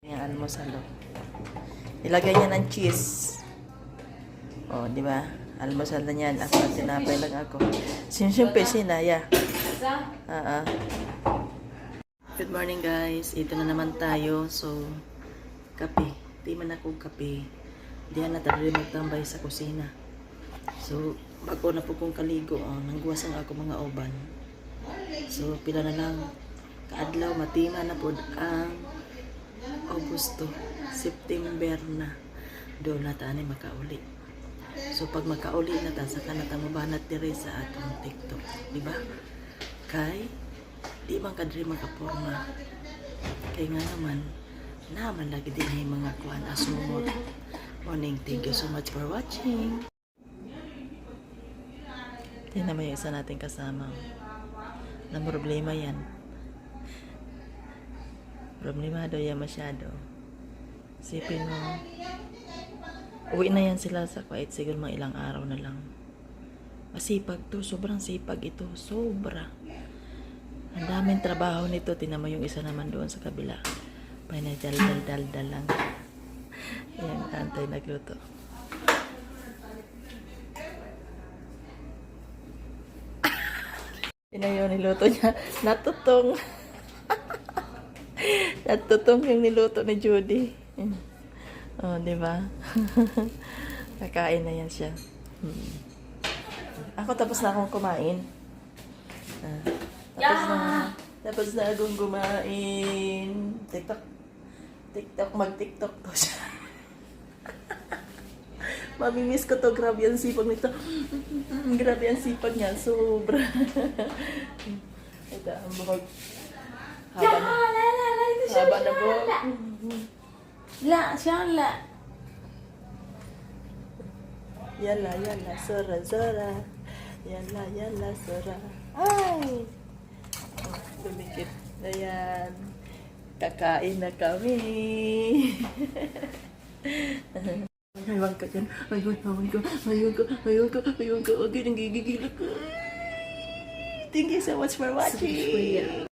Yung almusal, oh. Ilagay niya ng cheese. Oh, di ba? Almusal na yan. Ako na tinapay lang ako. Siyempre, sinaya. Good morning, guys. Ito na naman tayo. So, kape. Di man ako kape. Diyan na tayo magtambay sa kusina. So, bago na po kong kaligo, nangguwas ang ako mga uban. So, pila na lang. Kaadlaw, matima na po ang Augusto. September na. Doon na tayo makauli. So, pag makauli na ta, saka na tayo mabanat dire sa atong TikTok. Diba? Kay, di man kadiri makaporma. Kaya nga naman lagi din yung mga kuhan asumot. Morning, thank you so much for watching. Yan naman yung isa natin kasama. Na problema yan. Problemado yan masyado. Sipin mo, uwi na yan sila sa Kuwait, siguro mga ilang araw na lang. Masipag to, sobrang sipag ito, sobra. Ang daming trabaho nito, tinan mo yung isa naman doon sa kabila. Pinadal-dal lang. Yan, antay nagluto. Tinan yung niluto niya, natutong. Natutong yung niluto ni Judy. Oh, di ba? Kakain na yan siya. Ako tapos na akong kumain. Tapos na akong kumain. Mag-TikTok to siya. Mamimiss ko to. Grabe ang sipag nito. Grabe ang sipag niya. Sobra. Ito ang buhok. Haba na buhok. لا عشان لا Yala, Sora, Yala, Sora. Ay! Dumikit. Ayan. Kakain na kami. Aywan ka dyan. Aywan ka. Huwag yun ang gigigil ako. Thank you so much for watching.